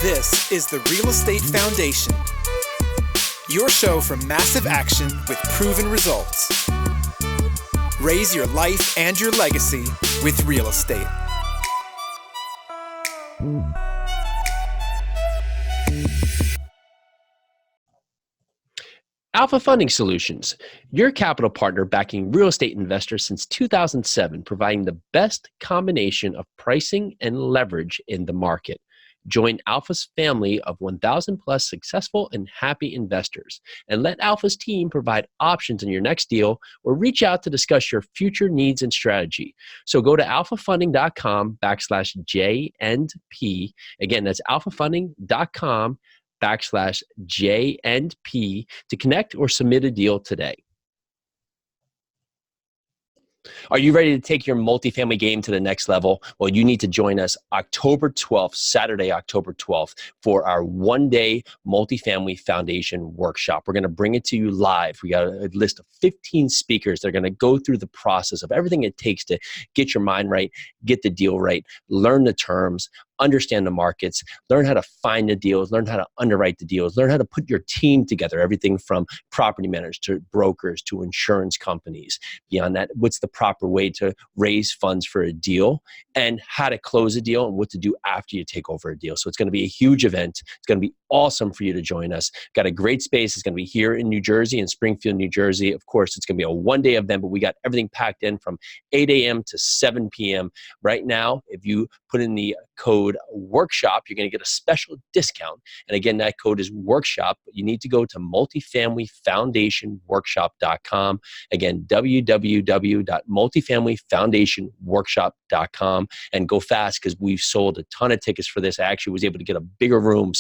This is the Real Estate Foundation, your show for massive action with proven results. Raise your life and your legacy with real estate. Alpha Funding Solutions, your capital partner backing real estate investors since 2007, providing the best combination of pricing and leverage in the market. Join Alpha's family of 1,000 plus successful and happy investors, and let Alpha's team provide options in your next deal or reach out to discuss your future needs and strategy. So go to alphafunding.com/J&P. Again, that's alphafunding.com/J&P to connect or submit a deal today. Are you ready to take your multifamily game to the next level? Well, you need to join us October 12th, Saturday, October 12th, for our one-day multifamily foundation workshop. We're going to bring it to you live. We got a list of 15 speakers that are going to go through the process of everything it takes to get your mind right, get the deal right, learn the terms, understand the markets, learn how to find the deals, learn how to underwrite the deals, learn how to put your team together, everything from property managers to brokers to insurance companies. Beyond that, what's the proper way to raise funds for a deal and how to close a deal and what to do after you take over a deal. So it's going to be a huge event. It's going to be awesome for you to join us. Got a great space. It's going to be here in New Jersey, in Springfield, New Jersey. Of course, it's going to be a one-day event, but we got everything packed in from 8 a.m. to 7 p.m. Right now, if you put in the code workshop, you're going to get a special discount. And again, that code is workshop. You need to go to multifamilyfoundationworkshop.com. Again, www.multifamilyfoundationworkshop.com, and go fast because we've sold a ton of tickets for this. I actually was able to get a bigger room,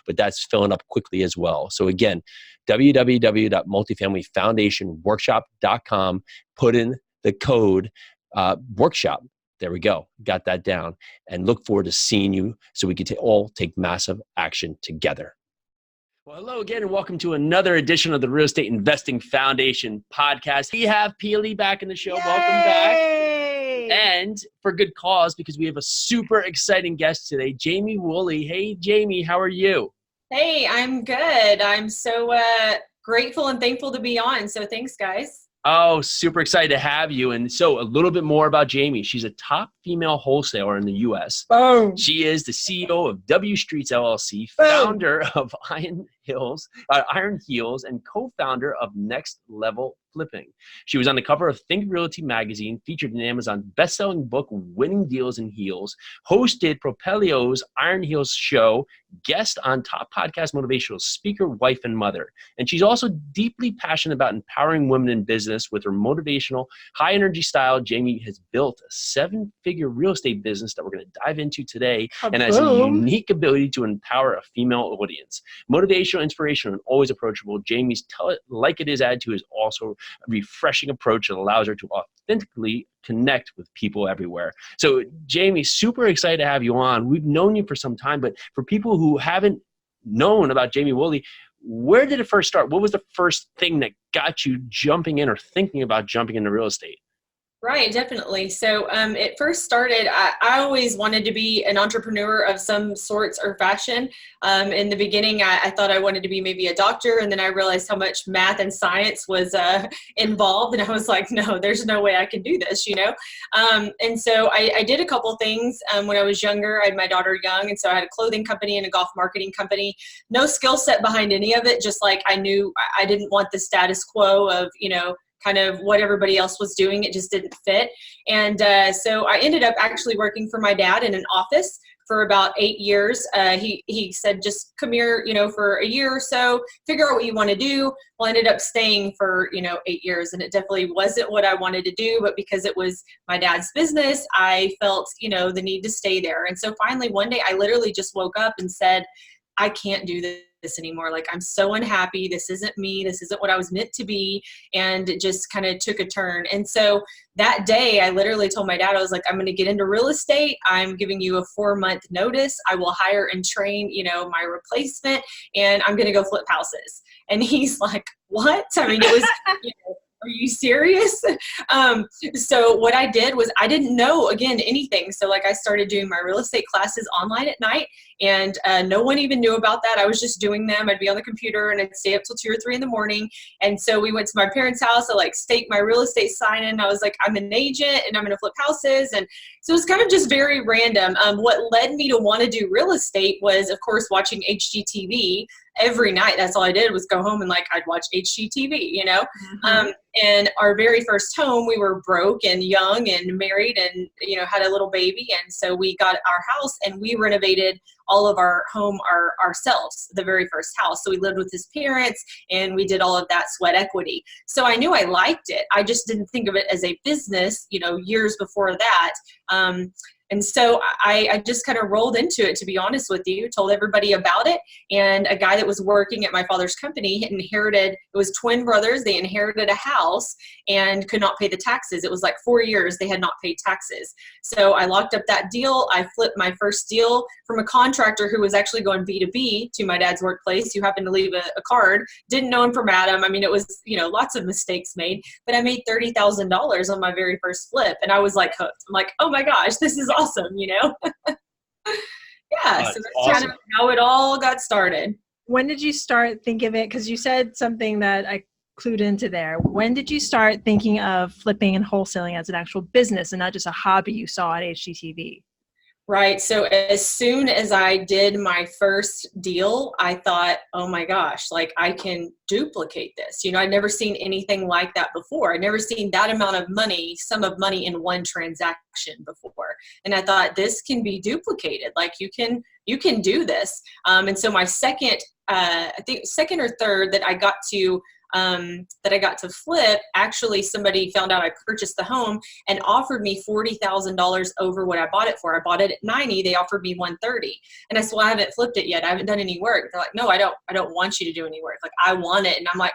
but that's filling up quickly as well. So again, www.multifamilyfoundationworkshop.com, put in the code workshop. There we go. Got that down. And look forward to seeing you so we can all take massive action together. Well, hello again, and welcome to another edition of the Real Estate Investing Foundation podcast. We have Pili back in the show. Yay! Welcome back. And for good cause, because we have a super exciting guest today, Jamie Wooley. Hey, Jamie, how are you? Hey, I'm good. I'm so grateful and thankful to be on. So thanks, guys. Oh, super excited to have you. And so a little bit more about Jamie. She's a top female wholesaler in the U.S. Boom. She is the CEO of W Streets LLC, Boom. founder of Iron Heels, and co-founder of Next Level Flipping. She was on the cover of Think Realty magazine, featured in Amazon's best-selling book, Winning Deals in Heels, hosted Propelio's Iron Heels show, guest on top podcast motivational speaker, wife, and mother. And she's also deeply passionate about empowering women in business with her motivational, high-energy style. Jamie has built a 7-figure real estate business that we're going to dive into today, and has a unique ability to empower a female audience. Motivational, inspirational, and always approachable, Jamie's tell it like it is attitude is also a refreshing approach that allows her to authentically connect with people everywhere. So Jamie, super excited to have you on. We've known you for some time, but for people who haven't known about Jamie Wooley, where did it first start? What was the first thing that got you jumping in or thinking about jumping into real estate? Right, definitely. So it first started, I always wanted to be an entrepreneur of some sorts or fashion. In the beginning, I thought I wanted to be maybe a doctor, and then I realized how much math and science was involved, and I was like, no, there's no way I can do this, you know? And so I did a couple things when I was younger. I had my daughter young, and so I had a clothing company and a golf marketing company. No skill set behind any of it, just like I knew I didn't want the status quo of, you know, kind of what everybody else was doing. It just didn't fit. And so I ended up actually working for my dad in an office for about 8 years. He said, just come here, you know, for a year or so, figure out what you want to do. Well, I ended up staying for, 8 years, and it definitely wasn't what I wanted to do, but because it was my dad's business, I felt, the need to stay there. And so finally one day I literally just woke up and said, I can't do this anymore. Like, I'm so unhappy. This isn't me. This isn't what I was meant to be. And it just kind of took a turn. And so that day I literally told my dad, I was like, I'm going to get into real estate. I'm giving you a 4-month notice. I will hire and train, my replacement, and I'm going to go flip houses. And he's like, what? I mean, it was, are you serious? So what I did was I didn't know, again, anything. So like I started doing my real estate classes online at night, And no one even knew about that. I was just doing them. I'd be on the computer and I'd stay up till 2 or 3 in the morning. And so we went to my parents' house. I like staked my real estate sign in. I was like, I'm an agent and I'm going to flip houses. And so it was kind of just very random. What led me to want to do real estate was, of course, watching HGTV every night. That's all I did was go home and like I'd watch HGTV, you know. And our very first home, we were broke and young and married and, you know, had a little baby. And so we got our house and we renovated all of our home ourselves, the very first house. So we lived with his parents and we did all of that sweat equity. So I knew I liked it. I just didn't think of it as a business, you know, years before that. And so I just kind of rolled into it, to be honest with you, told everybody about it. And a guy that was working at my father's company inherited, it was twin brothers. They inherited a house and could not pay the taxes. It was like 4 years they had not paid taxes. So I locked up that deal. I flipped my first deal from a contractor who was actually going B2B to my dad's workplace, who happened to leave a card. Didn't know him from Adam. I mean, it was, you know, lots of mistakes made, but I made $30,000 on my very first flip. And I was like hooked. I'm like, oh my gosh, this is awesome, you know? Yeah, so that's awesome. kind of how it all got started. When did you start thinking of it? Because you said something that I clued into there. When did you start thinking of flipping and wholesaling as an actual business and not just a hobby you saw at HGTV? Right. So as soon as I did my first deal, I thought, oh my gosh, like I can duplicate this. You know, I'd never seen anything like that before. I'd never seen that amount of money, sum of money in one transaction before. And I thought this can be duplicated. Like you can do this. And so my second, I think second or third that I got to flip, actually somebody found out I purchased the home and offered me $40,000 over what I bought it for. I bought it at 90. They offered me 130. And I said, well, I haven't flipped it yet. I haven't done any work. They're like, no, I don't want you to do any work. Like I want it. And I'm like,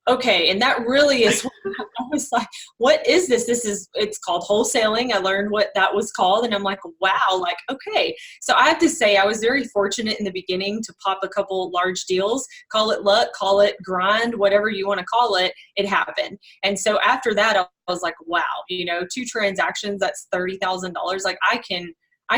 okay. And that really is, I was like, what is this? It's called wholesaling. I learned what that was called. And I'm like, wow, like, okay. So I have to say I was very fortunate in the beginning to pop a couple large deals, call it luck, call it grind, whatever you want to call it, it happened. And so after that, I was like, wow, you know, 2 transactions, that's $30,000. Like I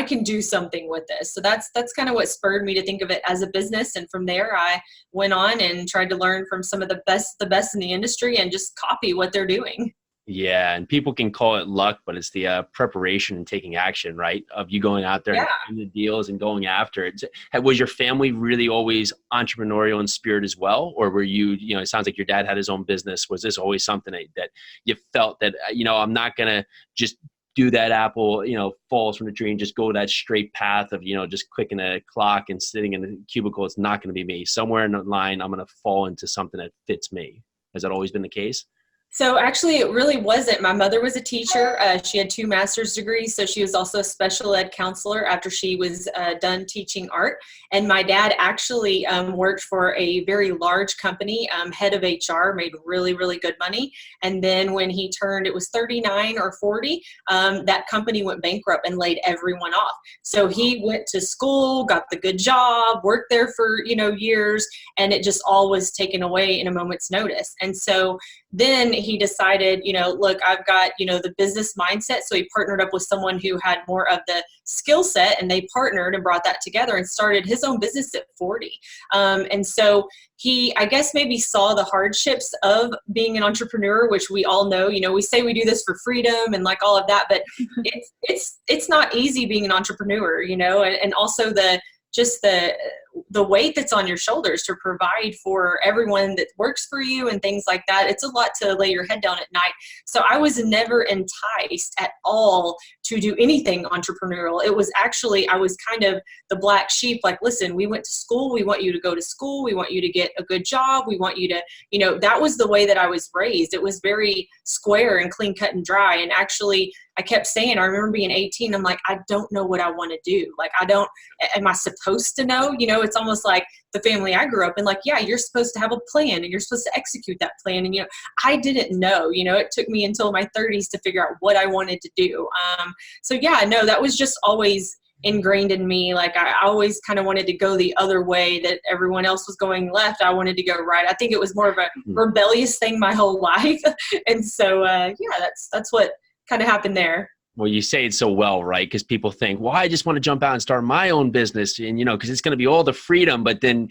can do something with this. So that's kind of what spurred me to think of it as a business. And from there, I went on and tried to learn from some of the best in the industry and just copy what they're doing. Yeah. And people can call it luck, but it's the preparation and taking action, right? Of you going out there and doing the deals and going after it. Was your family really always entrepreneurial in spirit as well? Or were you, you know, it sounds like your dad had his own business. Was this always something that you felt that, you know, I'm not going to just do that apple, you know, falls from the tree and just go that straight path of, you know, just clicking a clock and sitting in the cubicle. It's not going to be me. Somewhere in the line, I'm going to fall into something that fits me. Has that always been the case? So actually, it really wasn't. My mother was a teacher. She had 2 master's degrees. So she was also a special ed counselor after she was done teaching art. And my dad actually worked for a very large company, head of HR, made really, really good money. And then when he turned, it was 39 or 40, that company went bankrupt and laid everyone off. So he went to school, got the good job, worked there for, you know, years, and it just all was taken away in a moment's notice. And so then he decided, you know, look, I've got, you know, the business mindset. So he partnered up with someone who had more of the skill set, and they partnered and brought that together and started his own business at 40. And so he, I guess, maybe saw the hardships of being an entrepreneur, which we all know, you know, we say we do this for freedom and like all of that, but it's not easy being an entrepreneur, you know, and also the weight that's on your shoulders to provide for everyone that works for you and things like that. It's a lot to lay your head down at night. So I was never enticed at all to do anything entrepreneurial. It was actually, I was kind of the black sheep. Like, listen, we went to school. We want you to go to school. We want you to get a good job. We want you to, you know, that was the way that I was raised. It was very square and clean cut and dry. And actually, I kept saying, I remember being 18, I'm like, I don't know what I want to do. Like, am I supposed to know? You know, it's almost like the family I grew up in, like, yeah, you're supposed to have a plan and you're supposed to execute that plan. And, you know, I didn't know, you know, it took me until my 30s to figure out what I wanted to do. So yeah, no, that was just always ingrained in me. Like I always kind of wanted to go the other way that everyone else was going left. I wanted to go right. I think it was more of a rebellious thing my whole life. And so, yeah, that's what kind of happened there. Well, you say it so well, right? Because people think, well, I just want to jump out and start my own business, and because it's going to be all the freedom. But then,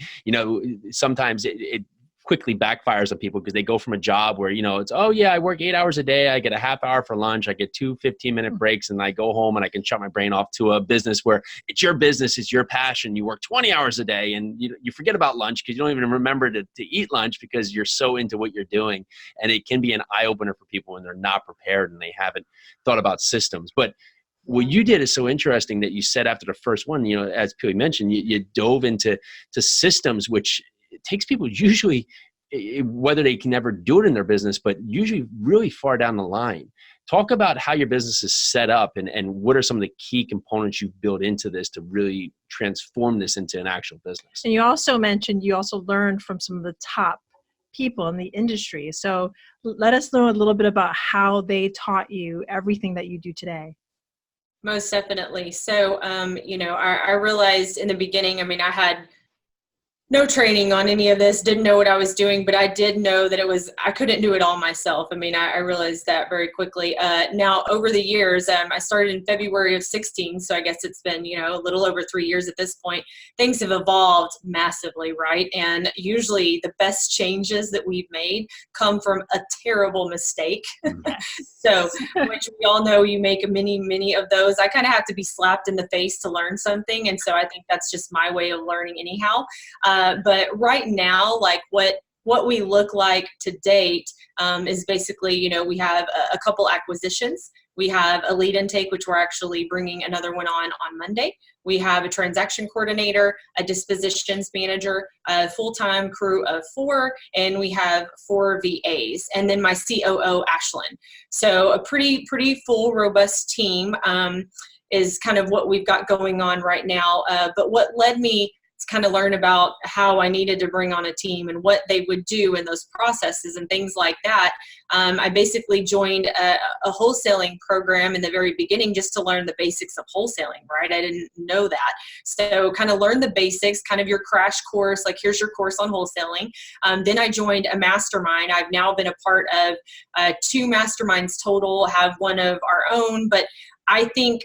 sometimes it quickly backfires on people because they go from a job where it's, oh yeah, I work 8 hours a day, I get a half hour for lunch, I get 2 15-minute breaks, and I go home and I can shut my brain off, to a business where it's your business, it's your passion. You work 20 hours a day, and you forget about lunch because you don't even remember to eat lunch because you're so into what you're doing. And it can be an eye opener for people when they're not prepared and they haven't thought about systems. But what you did is so interesting that you said after the first one, as Pili mentioned, you dove into systems, which it takes people usually, whether they can ever do it in their business, but usually really far down the line. Talk about how your business is set up and what are some of the key components you've built into this to really transform this into an actual business. And you also mentioned you also learned from some of the top people in the industry. So let us know a little bit about how they taught you everything that you do today. Most definitely. So, I realized in the beginning, I had no training on any of this, didn't know what I was doing, but I did know that I couldn't do it all myself. I realized that very quickly. Now, over the years, I started in February of 16, so I guess it's been, a little over 3 years at this point. Things have evolved massively, right? And usually the best changes that we've made come from a terrible mistake. So, which we all know, you make many, many of those. I kind of have to be slapped in the face to learn something. And so I think that's just my way of learning anyhow. But right now, like what we look like to date is basically, we have a couple acquisitions. We have a lead intake, which we're actually bringing another one on Monday. We have a transaction coordinator, a dispositions manager, a full-time crew of 4, and we have 4 VAs, and then my COO, Ashlyn. So a pretty full, robust team is kind of what we've got going on right now. But what led me to kind of learn about how I needed to bring on a team and what they would do in those processes and things like that. I basically joined a wholesaling program in the very beginning just to learn the basics of wholesaling, right? I didn't know that. So kind of learn the basics, kind of your crash course, like here's your course on wholesaling. Then I joined a mastermind. I've now been a part of 2 masterminds total, have one of our own, but I think,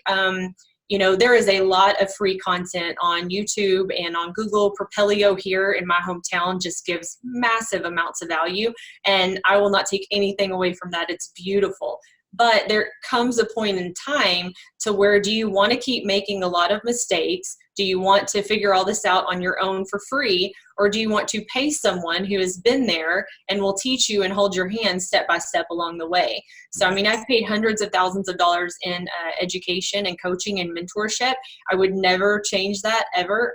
there is a lot of free content on YouTube and on Google. Propelio here in my hometown just gives massive amounts of value, and I will not take anything away from that. It's beautiful. But there comes a point in time to where, do you want to keep making a lot of mistakes? Do you want to figure all this out on your own for free? Or do you want to pay someone who has been there and will teach you and hold your hand step by step along the way? So, I've paid hundreds of thousands of dollars in education and coaching and mentorship. I would never change that ever.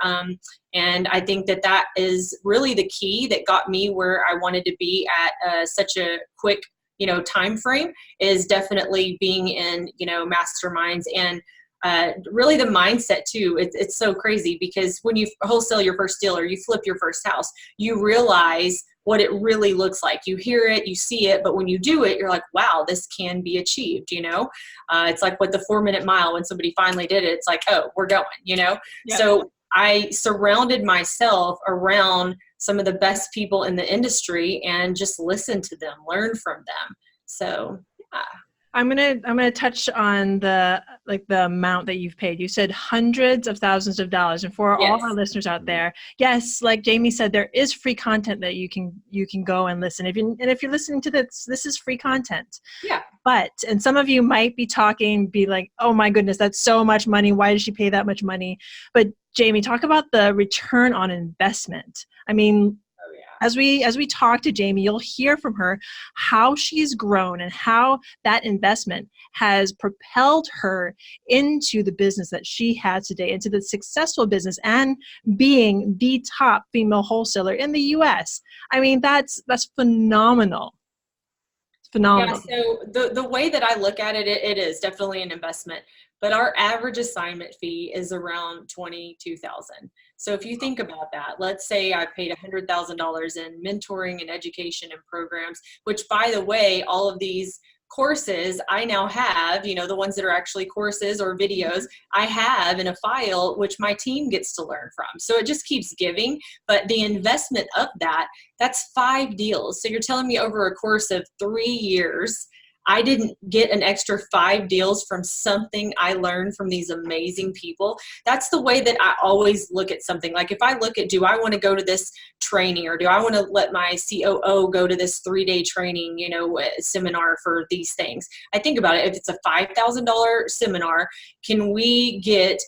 And I think that is really the key that got me where I wanted to be at such a quick time frame, is definitely being in, masterminds and really the mindset too. It's so crazy because when you wholesale your first deal or you flip your first house, you realize what it really looks like. You hear it, you see it, but when you do it, you're like, wow, this can be achieved, It's like what the 4-minute mile, when somebody finally did it, it's like, oh, we're going, Yeah. So I surrounded myself around some of the best people in the industry and just listen to them, learn from them. So, yeah. I'm gonna touch on the amount that you've paid. You said hundreds of thousands of dollars, and for all of our listeners out there, yes, like Jamie said, there is free content that you can go and listen. If you're listening to this is free content. Yeah. And some of you might be like, oh my goodness, that's so much money. Why did she pay that much money? But Jamie, talk about the return on investment. As we talk to Jamie, you'll hear from her how she's grown and how that investment has propelled her into the business that she has today, into the successful business and being the top female wholesaler in the U.S. That's phenomenal. It's phenomenal. Yeah, so the way that I look at it, it is definitely an investment. But our average assignment fee is around $22,000. So if you think about that, let's say I paid $100,000 in mentoring and education and programs, which, by the way, all of these courses I now have, the ones that are actually courses or videos, I have in a file, which my team gets to learn from. So it just keeps giving. But the investment of that's 5 deals. So you're telling me over a course of 3 years, I didn't get an extra 5 deals from something I learned from these amazing people. That's the way that I always look at something. Like if I look at, do I want to go to this training, or do I want to let my COO go to this 3-day training, seminar for these things? I think about it. If it's a $5,000 seminar, can we get,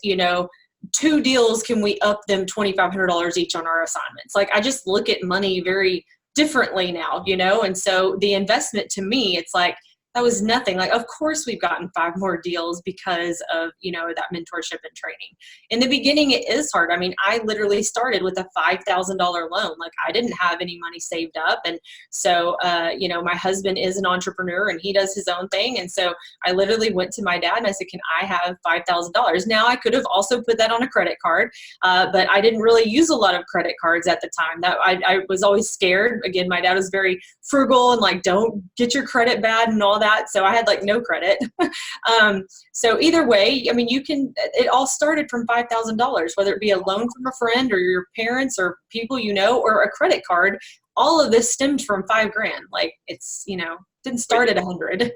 2 deals? Can we up them $2,500 each on our assignments? Like I just look at money very differently now, and so the investment to me, it's like, that was nothing. Like, of course we've gotten 5 more deals because of, that mentorship and training. In the beginning, it is hard. I mean, I literally started with a $5,000 loan. Like I didn't have any money saved up. And so, my husband is an entrepreneur and he does his own thing. And so I literally went to my dad and I said, can I have $5,000? Now I could have also put that on a credit card, but I didn't really use a lot of credit cards at the time. That I was always scared. Again, my dad was very frugal and like, don't get your credit bad and all that. So I had like no credit. So either way, I mean, it all started from $5,000, whether it be a loan from a friend or your parents or people, or a credit card. All of this stemmed from $5,000. Like it's, didn't start at 100.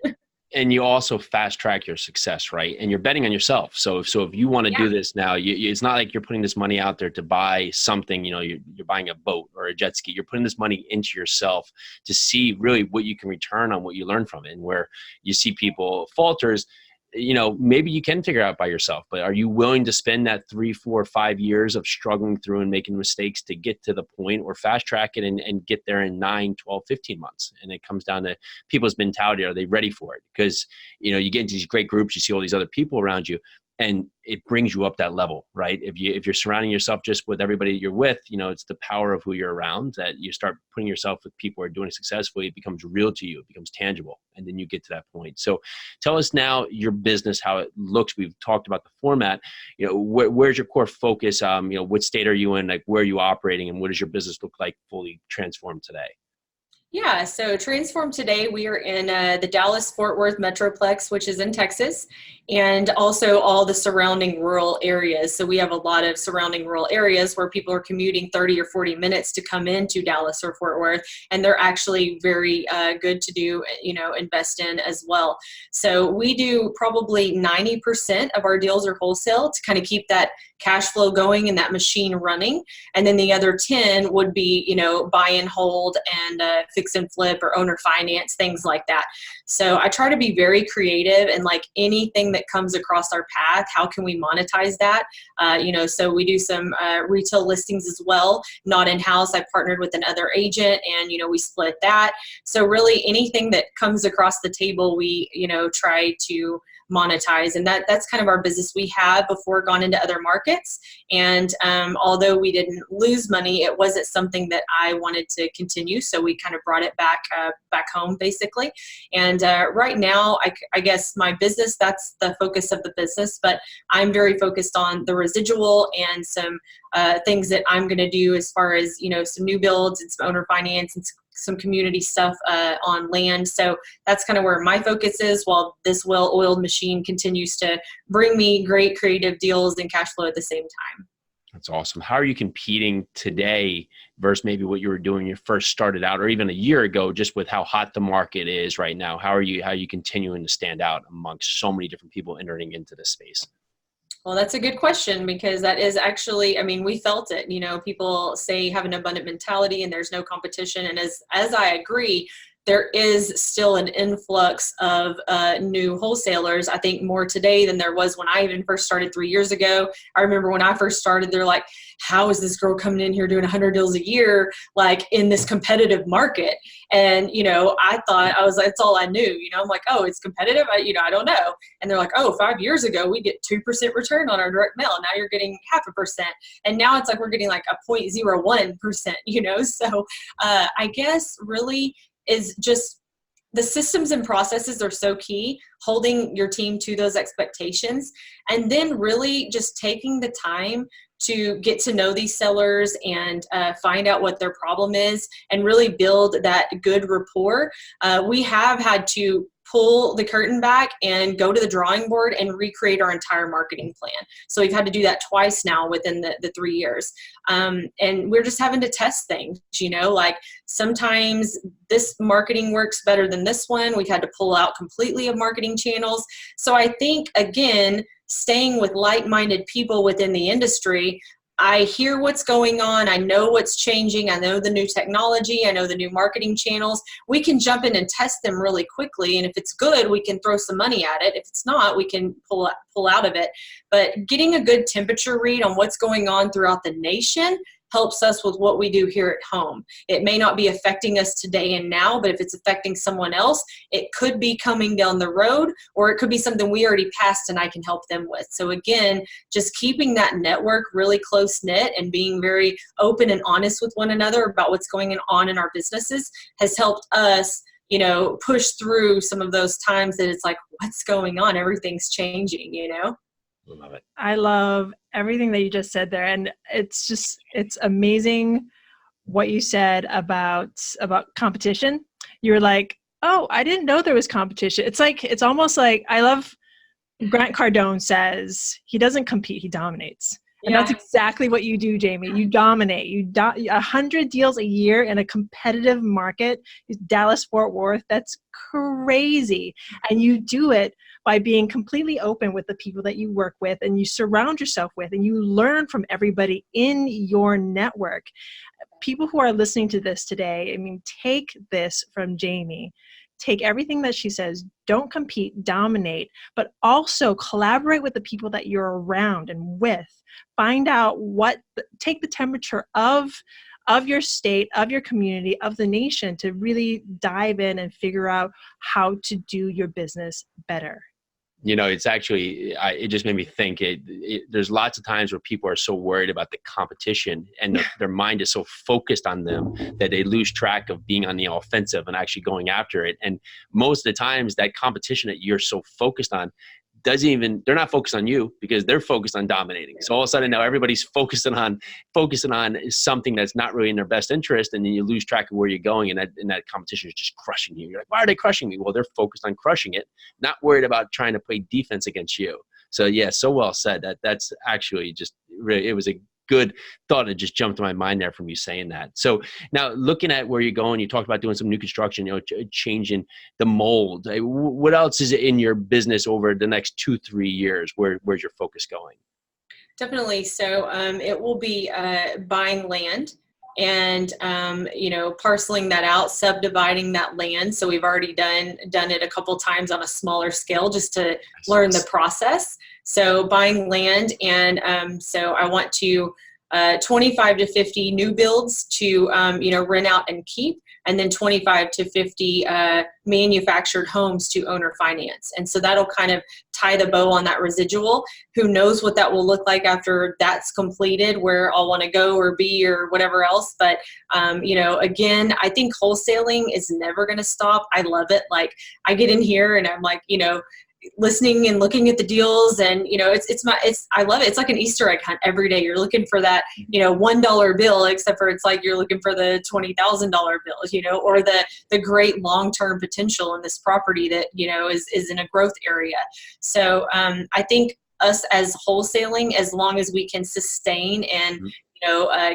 And you also fast track your success, right? And you're betting on yourself. So if you want to do this now, it's not like you're putting this money out there to buy something, you're buying a boat or a jet ski. You're putting this money into yourself to see really what you can return on what you learn from it. And where you see people falters, maybe you can figure it out by yourself, but are you willing to spend that 3, 4, 5 years of struggling through and making mistakes to get to the point, or fast track it and get there in 9, 12, 15 months? And it comes down to people's mentality. Are they ready for it? Because, you get into these great groups, you see all these other people around you, and it brings you up that level, right? If you're surrounding yourself just with everybody you're with, it's the power of who you're around that you start putting yourself with people who are doing it successfully. It becomes real to you. It becomes tangible. And then you get to that point. So tell us now your business, how it looks. We've talked about the format. Where's your core focus? What state are you in? Like, where are you operating? And what does your business look like fully transformed today? Yeah, so Transform today, we are in the Dallas-Fort Worth Metroplex, which is in Texas, and also all the surrounding rural areas. So we have a lot of surrounding rural areas where people are commuting 30 or 40 minutes to come into Dallas or Fort Worth, and they're actually very good to do, invest in as well. So we do probably 90% of our deals are wholesale to kind of keep that cash flow going and that machine running. And then the other 10 would be, buy and hold and fix and flip or owner finance, things like that. So I try to be very creative and like anything that comes across our path, how can we monetize that? So we do some retail listings as well, not in-house. I partnered with another agent and, we split that. So really anything that comes across the table, we, try to monetize. And that's kind of our business we had before gone into other markets. And although we didn't lose money, it wasn't something that I wanted to continue. So we kind of brought it back home basically. And right now, I guess my business, that's the focus of the business, but I'm very focused on the residual and some things that I'm going to do as far as, some new builds and some owner finance and some community stuff on land. So that's kind of where my focus is, while this well-oiled machine continues to bring me great creative deals and cash flow at the same time. That's awesome. How are you competing today versus maybe what you were doing when you first started out, or even a year ago, just with how hot the market is right now? How are you continuing to stand out amongst so many different people entering into this space? Well, that's a good question, because that is actually, we felt it. People say have an abundant mentality and there's no competition. And as I agree, there is still an influx of new wholesalers. I think more today than there was when I even first started 3 years ago. I remember when I first started, they're like, how is this girl coming in here doing 100 deals a year, like in this competitive market? And, I thought, I was like, that's all I knew. I'm like, oh, it's competitive. I don't know. And they're like, oh, 5 years ago, we get 2% return on our direct mail. Now you're getting 0.5%. And now it's like, we're getting like a 0.01%, So I guess really, is just the systems and processes are so key, holding your team to those expectations, and then really just taking the time to get to know these sellers and find out what their problem is and really build that good rapport. We have had to pull the curtain back and go to the drawing board and recreate our entire marketing plan. So we've had to do that twice now within the 3 years. And we're just having to test things, like sometimes this marketing works better than this one. We've had to pull out completely of marketing channels. So I think, again, staying with like-minded people within the industry, I hear what's going on. I know what's changing. I know the new technology. I know the new marketing channels. We can jump in and test them really quickly. And if it's good, we can throw some money at it. If it's not, we can pull out of it. But getting a good temperature read on what's going on throughout the nation helps us with what we do here at home. It may not be affecting us today and now, but if it's affecting someone else, it could be coming down the road, or it could be something we already passed and I can help them with. So again, just keeping that network really close knit and being very open and honest with one another about what's going on in our businesses has helped us, push through some of those times that it's like, what's going on? Everything's changing, I love it. I love everything that you just said there. And it's amazing what you said about competition. You're like, oh, I didn't know there was competition. It's almost like, I love Grant Cardone says he doesn't compete, he dominates. And that's exactly what you do, Jamie. You dominate. 100 deals a year in a competitive market, Dallas, Fort Worth, that's crazy. And you do it by being completely open with the people that you work with and you surround yourself with, and you learn from everybody in your network. People who are listening to this today, take this from Jamie. Take everything that she says, don't compete, dominate, but also collaborate with the people that you're around and with. Find out take the temperature of your state, of your community, of the nation to really dive in and figure out how to do your business better. It's actually, it just made me think there's lots of times where people are so worried about the competition and their mind is so focused on them that they lose track of being on the offensive and actually going after it. And most of the times that competition that you're so focused on they're not focused on you because they're focused on dominating. So all of a sudden now everybody's focusing on something that's not really in their best interest. And then you lose track of where you're going, and that competition is just crushing you. You're like, why are they crushing me? Well, they're focused on crushing it, not worried about trying to play defense against you. So yeah, so well said. That's actually just really, it was a good thought that just jumped to my mind there from you saying that. So now looking at where you're going, you talked about doing some new construction, changing the mold. What else is in your business over the next 2-3 years? Where's your focus going? Definitely. So it will be buying land and, parceling that out, subdividing that land. So we've already done it a couple times on a smaller scale just to learn the process. So buying land, and so I want to 25 to 50 new builds to rent out and keep, and then 25 to 50 manufactured homes to owner finance. And so that'll kind of tie the bow on that residual. Who knows what that will look like after that's completed, where I'll want to go or be or whatever else. But, again, I think wholesaling is never going to stop. I love it. Like, I get in here and I'm like, listening and looking at the deals, and I love it. It's like an Easter egg hunt every day. You're looking for that $1 bill, except for it's like you're looking for the $20,000 bill, or the great long-term potential in this property that is in a growth area. So I think us as wholesaling, as long as we can sustain and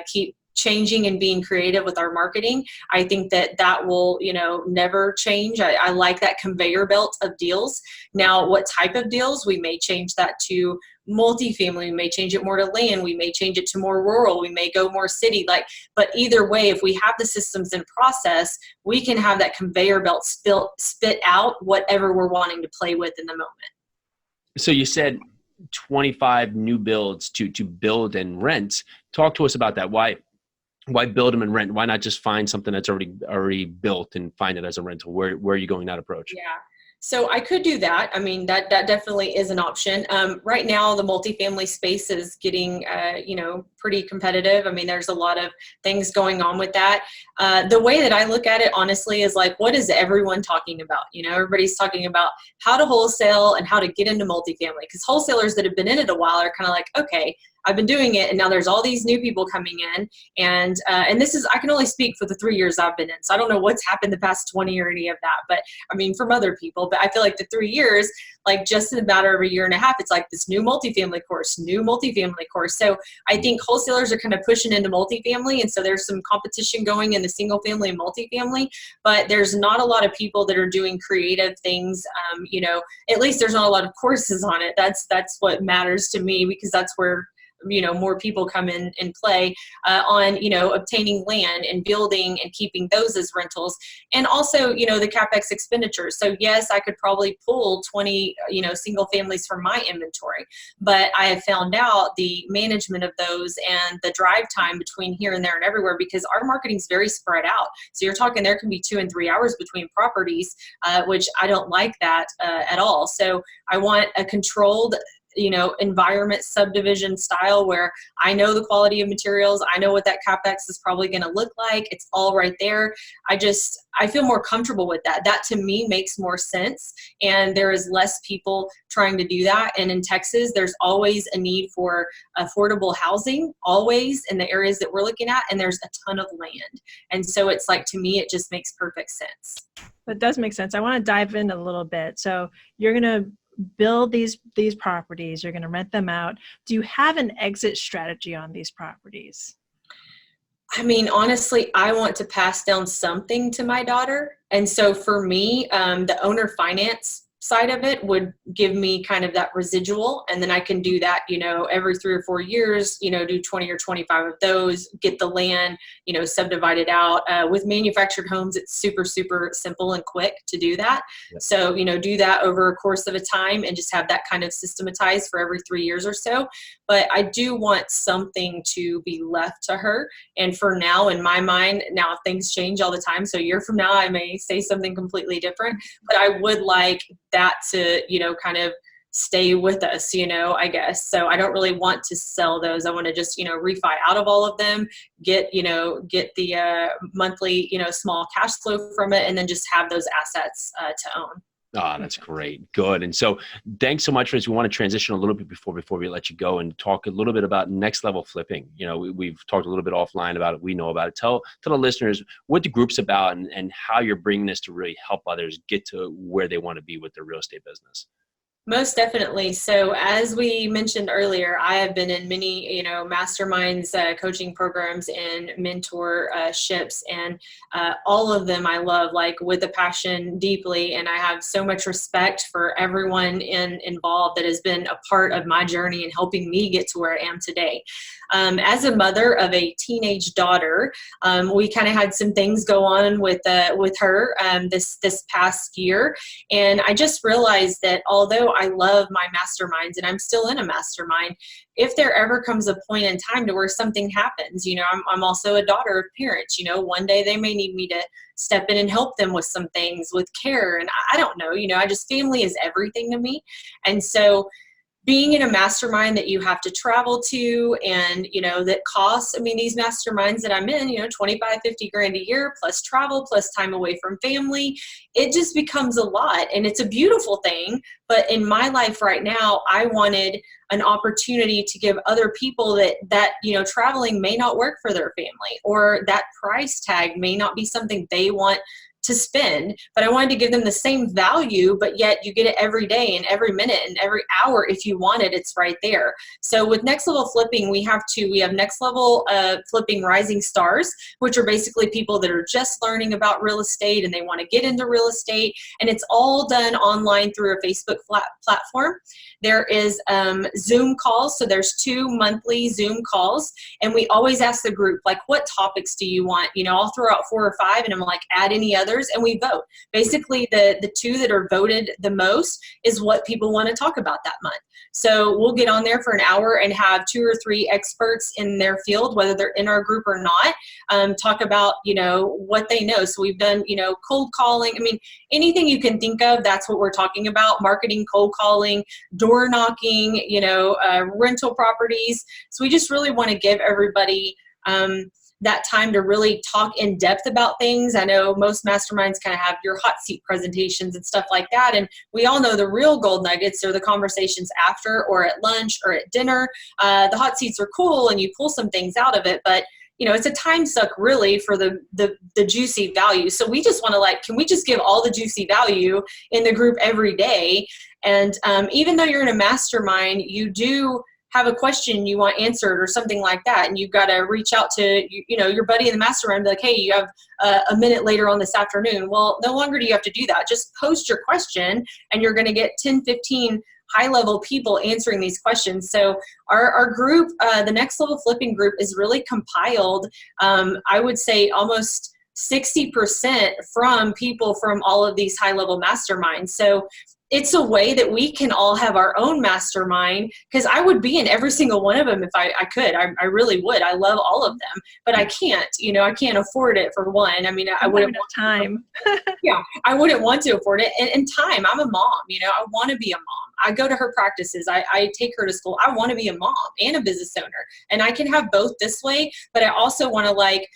keep changing and being creative with our marketing, I think that will, never change. I like that conveyor belt of deals. Now, what type of deals? We may change that to multifamily. We may change it more to land. We may change it to more rural. We may go more city. But either way, if we have the systems in process, we can have that conveyor belt spit out whatever we're wanting to play with in the moment. So you said 25 new builds to build and rent. Talk to us about that. Why build them and rent? Why not just find something that's already built and find it as a rental? Where are you going that approach? Yeah. So I could do that. That definitely is an option. Right now, the multifamily space is getting, pretty competitive. There's a lot of things going on with that. The way that I look at it, honestly, is like, what is everyone talking about? Everybody's talking about how to wholesale and how to get into multifamily, because wholesalers that have been in it a while are kind of like, okay, I've been doing it, and now there's all these new people coming in, and this is, I can only speak for the 3 years I've been in, so I don't know what's happened the past 20 or any of that, but I mean, from other people, but I feel like the 3 years, like just in a matter of a year and a half, it's like this new multifamily course. So I think wholesalers are kind of pushing into multifamily, and so there's some competition going in the single family and multifamily, but there's not a lot of people that are doing creative things. At least there's not a lot of courses on it. That's what matters to me, because that's where more people come in and play on obtaining land and building and keeping those as rentals, and also the CapEx expenditures. So yes, I could probably pull 20 single families from my inventory, but I have found out the management of those and the drive time between here and there and everywhere, because our marketing is very spread out. So you're talking there can be 2 and 3 hours between properties, which I don't like that at all. So I want a controlled environment subdivision style where I know the quality of materials. I know what that CapEx is probably going to look like. It's all right there. I feel more comfortable with that. That to me makes more sense. And there is less people trying to do that. And in Texas, there's always a need for affordable housing, always in the areas that we're looking at. And there's a ton of land. And so it's like, to me, it just makes perfect sense. That does make sense. I want to dive in a little bit. So you're going to build these properties, you're going to rent them out. Do you have an exit strategy on these properties? I mean, honestly, I want to pass down something to my daughter. And so for me, the owner finance side of it would give me kind of that residual. And then I can do that, every 3 or 4 years, do 20 or 25 of those, get the land, subdivided out. With manufactured homes, it's super, super simple and quick to do that. Yep. So, do that over a course of a time and just have that kind of systematized for every 3 years or so. But I do want something to be left to her. And for now, in my mind, now things change all the time. So a year from now, I may say something completely different, but I would like that to, kind of stay with us, I guess. So I don't really want to sell those. I want to just, refi out of all of them, get the monthly, small cash flow from it, and then just have those assets to own. Oh, that's great. Good. And so thanks so much for this. We want to transition a little bit before we let you go and talk a little bit about next level flipping. We've talked a little bit offline about it. We know about it. Tell the listeners what the group's about and how you're bringing this to really help others get to where they want to be with their real estate business. Most definitely. So as we mentioned earlier, I have been in many, masterminds, coaching programs and mentorships, and all of them I love, like with a passion deeply. And I have so much respect for everyone involved that has been a part of my journey and helping me get to where I am today. As a mother of a teenage daughter, we kind of had some things go on with her this past year. And I just realized that although I love my masterminds and I'm still in a mastermind, if there ever comes a point in time to where something happens, I'm also a daughter of parents, one day they may need me to step in and help them with some things with care. And I don't know, family is everything to me. And so being in a mastermind that you have to travel to and, that costs, these masterminds that I'm in, 25, 50 grand a year plus travel, plus time away from family, it just becomes a lot. And it's a beautiful thing. But in my life right now, I wanted an opportunity to give other people that traveling may not work for their family, or that price tag may not be something they want to spend, but I wanted to give them the same value, but yet you get it every day and every minute and every hour. If you want it, it's right there. So with Next Level Flipping, we have Next Level Flipping Rising Stars, which are basically people that are just learning about real estate and they want to get into real estate. And it's all done online through a Facebook platform. There is Zoom calls. So there's 2 monthly Zoom calls. And we always ask the group, like, what topics do you want? I'll throw out 4 or 5 and I'm like, add any others, and we vote. Basically, the 2 that are voted the most is what people want to talk about that month. So we'll get on there for an hour and have 2 or 3 experts in their field, whether they're in our group or not, talk about, what they know. So we've done, cold calling. Anything you can think of, that's what we're talking about. Marketing, cold calling, door knocking, rental properties. So we just really want to give everybody that time to really talk in depth about things. I know most masterminds kind of have your hot seat presentations and stuff like that. And we all know the real gold nuggets are the conversations after or at lunch or at dinner. The hot seats are cool and you pull some things out of it, but it's a time suck really for the juicy value. So we just want to can we just give all the juicy value in the group every day? And even though you're in a mastermind, you do have a question you want answered or something like that, and you've got to reach out to your buddy in the mastermind and be like, hey, you have a minute later on this afternoon. Well, no longer do you have to do that. Just post your question and you're going to get 10, 15 high-level people answering these questions. So our group, the Next Level Flipping group, is really compiled, I would say almost 60% from people from all of these high-level masterminds. So it's a way that we can all have our own mastermind, because I would be in every single one of them if I could. I really would. I love all of them, but I can't. I can't afford it for one. I mean, I wouldn't want time. Yeah, I wouldn't want to afford it. And time. I'm a mom. I want to be a mom. I go to her practices. I take her to school. I want to be a mom and a business owner, and I can have both this way. But I also want to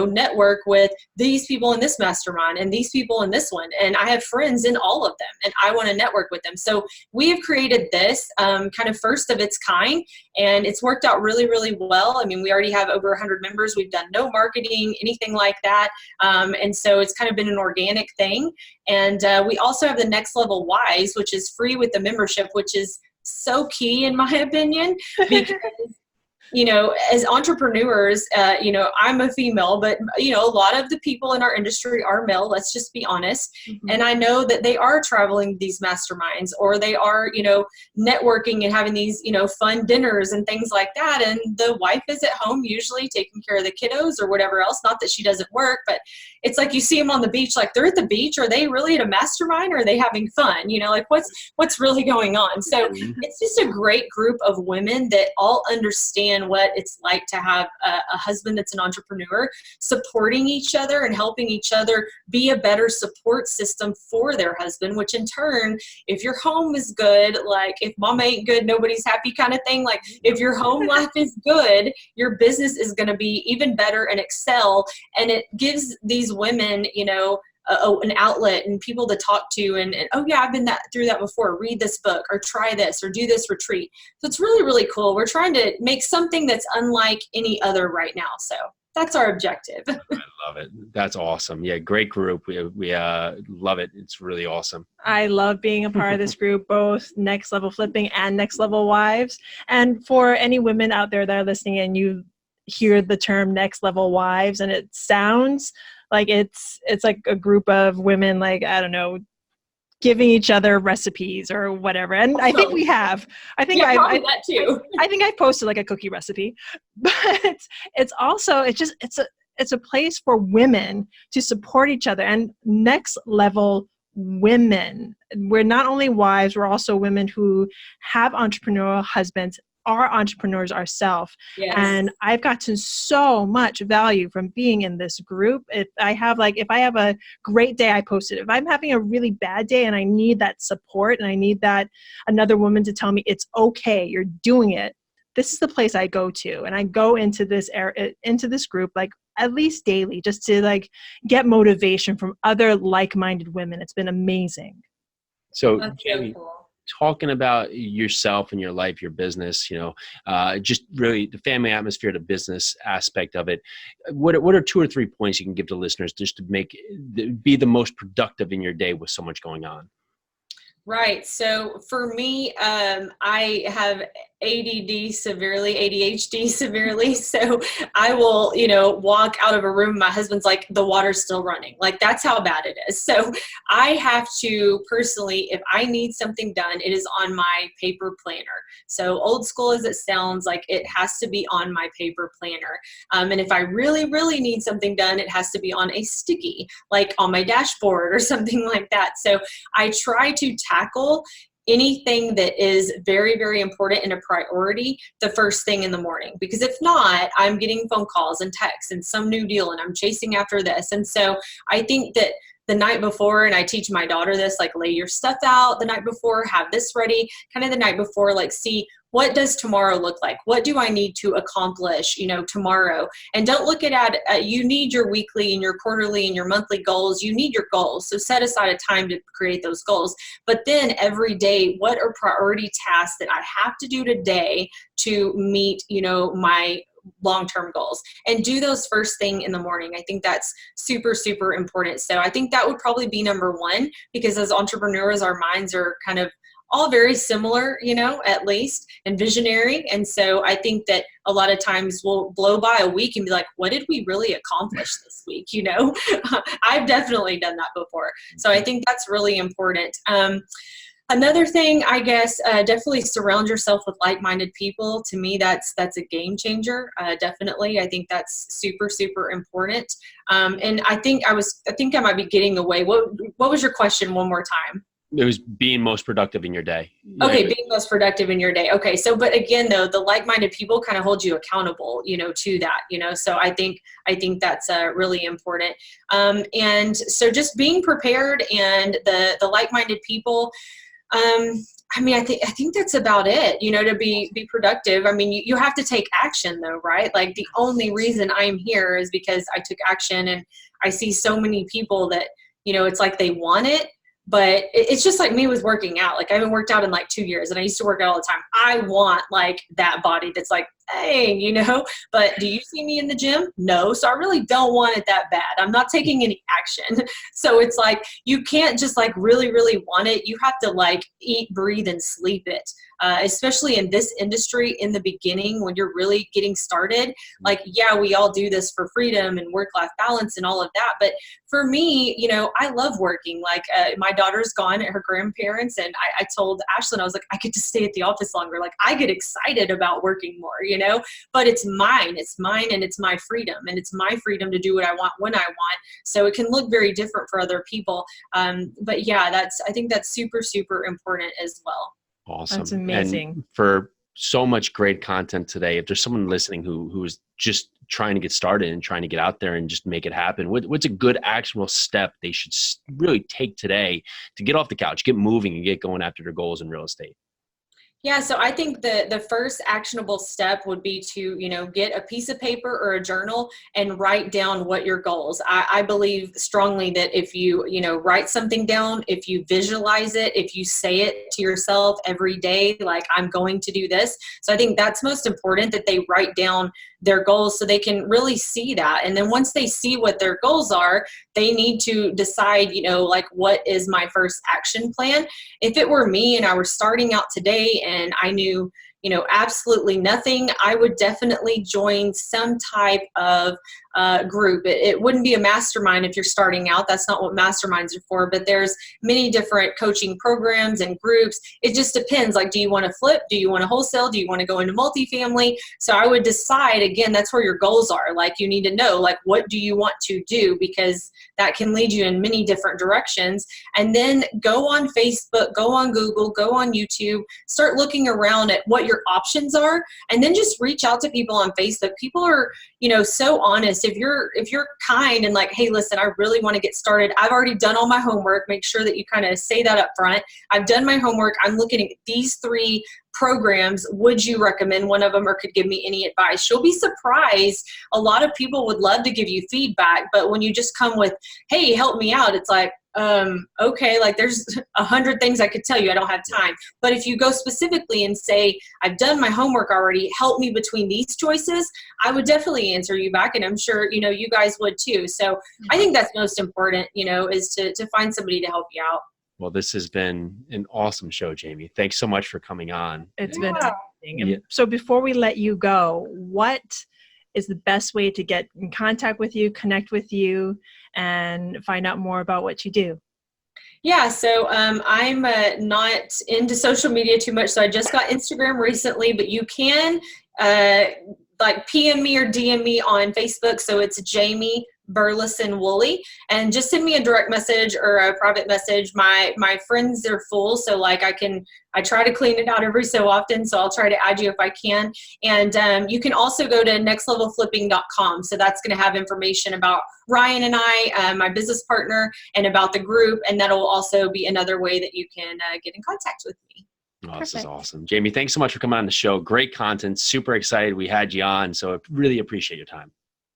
network with these people in this mastermind and these people in this one. And I have friends in all of them, and I want to network with them. So we have created this kind of first of its kind, and it's worked out really, really well. I mean, we already have over 100 members. We've done no marketing, anything like that. And so it's kind of been an organic thing. And we also have the Next Level Wives, which is free with the membership, which is so key in my opinion, because as entrepreneurs, I'm a female, but, a lot of the people in our industry are male. Let's just be honest. Mm-hmm. And I know that they are traveling these masterminds, or they are, networking and having these, fun dinners and things like that. And the wife is at home, usually taking care of the kiddos or whatever else. Not that she doesn't work, but it's like you see them on the beach, like they're at the beach. Are they really at a mastermind, or are they having fun? What's really going on? So it's just a great group of women that all understand what it's like to have a husband that's an entrepreneur, supporting each other and helping each other be a better support system for their husband, which in turn, if your home is good, like if mama ain't good, nobody's happy kind of thing. Like if your home life is good, your business is going to be even better and excel. And it gives these women, an outlet and people to talk to, and oh yeah, I've been through that before. Read this book, or try this, or do this retreat. So it's really, really cool. We're trying to make something that's unlike any other right now. So that's our objective. I love it. That's awesome. Yeah, great group. We love it. It's really awesome. I love being a part of this group, both Next Level Flipping and Next Level Wives. And for any women out there that are listening and you hear the term Next Level Wives, and it sounds like it's like a group of women, like, I don't know, giving each other recipes or whatever. And I think we have. I think that too. I think I posted like a cookie recipe, but it's also it's a place for women to support each other, and next level women. We're not only wives, we're also women who have entrepreneurial husbands, are entrepreneurs ourselves. Yes. And I've gotten so much value from being in this group. If I have a great day, I post it. If I'm having a really bad day and I need that support, and I need that another woman to tell me it's okay, you're doing it, this is the place I go to. And I go into this group like at least daily, just to get motivation from other like-minded women. It's been amazing. So that's Jamie, so cool. Talking about yourself and your life, your business, just really the family atmosphere, the business aspect of it. What are 2 or 3 points you can give to listeners just to be the most productive in your day with so much going on? Right. So for me, I have ADD severely, ADHD severely. So I will, walk out of a room. My husband's like, the water's still running. Like, that's how bad it is. So I have to personally, if I need something done, it is on my paper planner. So old school as it sounds, like it has to be on my paper planner. And if I really, really need something done, it has to be on a sticky, like on my dashboard or something like that. So I try to tackle anything that is very, very important and a priority the first thing in the morning, because if not, I'm getting phone calls and texts and some new deal and I'm chasing after this. And so I think that the night before, and I teach my daughter this, like lay your stuff out the night before, have this ready kind of the night before, like see what does tomorrow look like? What do I need to accomplish, tomorrow? And don't look at you need your weekly and your quarterly and your monthly goals. You need your goals. So set aside a time to create those goals. But then every day, what are priority tasks that I have to do today to meet, my long-term goals, and do those first thing in the morning. I think that's super, super important. So I think that would probably be number one, because as entrepreneurs, our minds are kind of all very similar, at least, and visionary. And so I think that a lot of times we'll blow by a week and be like, what did we really accomplish this week? I've definitely done that before. So I think that's really important. Another thing, I guess, definitely surround yourself with like-minded people. To me, that's a game changer. Definitely. I think that's super, super important. And I think I might be getting away. What was your question one more time? It was being most productive in your day. Okay, being most productive in your day. Okay, so but again, though, the like-minded people kind of hold you accountable, to that, So I think that's really important. And so just being prepared and the like-minded people. I think that's about it, to be productive. I mean, you have to take action though, right? Like the only reason I'm here is because I took action, and I see so many people that, it's like they want it. But it's just like me with working out. Like I haven't worked out in like 2 years, and I used to work out all the time. I want like that body that's like, hey, but do you see me in the gym? No. So I really don't want it that bad. I'm not taking any action. So it's like, you can't just like really, really want it. You have to like eat, breathe, and sleep it. Especially in this industry in the beginning, when you're really getting started, like, yeah, we all do this for freedom and work-life balance and all of that. But for me, I love working. Like my daughter's gone at her grandparents, and I told Ashlyn, I was like, I get to stay at the office longer. Like I get excited about working more, but it's mine, and it's my freedom, and it's my freedom to do what I want when I want. So it can look very different for other people. But yeah, I think that's super, super important as well. Awesome. That's amazing. And for so much great content today, if there's someone listening who is just trying to get started and trying to get out there and just make it happen, what's a good actionable step they should really take today to get off the couch, get moving, and get going after their goals in real estate? Yeah, so I think the first actionable step would be to, get a piece of paper or a journal and write down what your goals. I believe strongly that if you, write something down, if you visualize it, if you say it to yourself every day, like I'm going to do this. So I think that's most important, that they write down their goals so they can really see that. And then once they see what their goals are, they need to decide, like what is my first action plan? If it were me and I were starting out today and I knew, absolutely nothing, I would definitely join some type of group. It wouldn't be a mastermind if you're starting out. That's not what masterminds are for, but there's many different coaching programs and groups. It just depends. Like, do you want to flip? Do you want to wholesale? Do you want to go into multifamily? So I would decide, again, that's where your goals are. Like, you need to know, like, what do you want to do? Because that can lead you in many different directions. And then go on Facebook, go on Google, go on YouTube, start looking around at what your options are, and then just reach out to people on Facebook. People are, so honest. If you're kind and like, hey, listen, I really want to get started. I've already done all my homework. Make sure that you kind of say that up front. I've done my homework. I'm looking at these 3 programs. Would you recommend one of them, or could give me any advice? You'll be surprised. A lot of people would love to give you feedback, but when you just come with, hey, help me out, it's like, okay, like there's 100 things I could tell you. I don't have time. But if you go specifically and say, I've done my homework already, help me between these choices, I would definitely answer you back. And I'm sure, you guys would too. So I think that's most important, is to find somebody to help you out. Well, this has been an awesome show, Jamie. Thanks so much for coming on. It's been amazing. Yeah. So before we let you go, what is the best way to get in contact with you, connect with you, and find out more about what you do? Yeah, so I'm not into social media too much, so I just got Instagram recently, but you can like PM me or DM me on Facebook. So it's Jamie Burleson Wooley, and just send me a direct message or a private message. My friends are full, so like I try to clean it out every so often, so I'll try to add you if I can. And you can also go to nextlevelflipping.com. So that's going to have information about Ryan and I, my business partner, and about the group. And that'll also be another way that you can get in contact with me. Oh, this is awesome. Jamie, thanks so much for coming on the show. Great content. Super excited we had you on. So I really appreciate your time.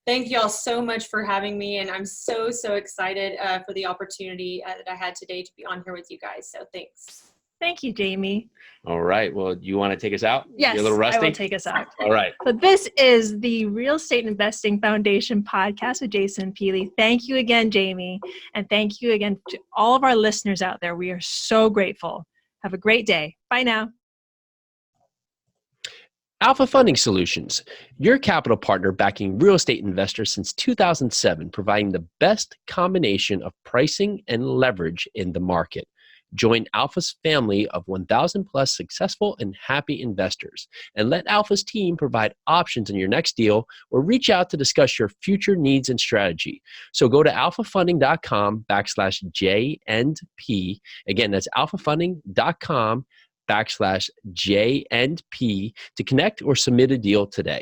Thank you all so much for having me. And I'm so excited for the opportunity that I had today to be on here with you guys. So thanks. Thank you, Jamie. All right. Well, you want to take us out? Yes, You're a little rusty? I will take us out. All right. So this is the Real Estate Investing Foundation podcast with Jason and Pili. Thank you again, Jamie. And thank you again to all of our listeners out there. We are so grateful. Have a great day. Bye now. Alpha Funding Solutions, your capital partner backing real estate investors since 2007, providing the best combination of pricing and leverage in the market. Join Alpha's family of 1,000 plus successful and happy investors, and let Alpha's team provide options in your next deal or reach out to discuss your future needs and strategy. So go to alphafunding.com/J&P. Again, that's alphafunding.com/J&P to connect or submit a deal today.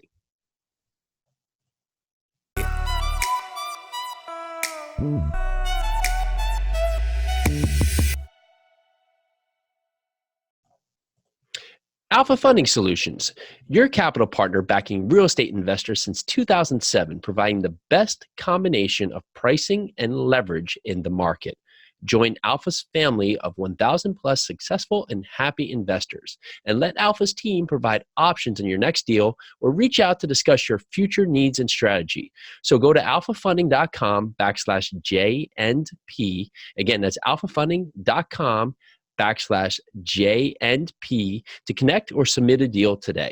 Alpha Funding Solutions, your capital partner backing real estate investors since 2007, providing the best combination of pricing and leverage in the market. Join Alpha's family of 1,000 plus successful and happy investors, and let Alpha's team provide options in your next deal or reach out to discuss your future needs and strategy. So go to alphafunding.com/J&P. Again, that's alphafunding.com/J&P to connect or submit a deal today.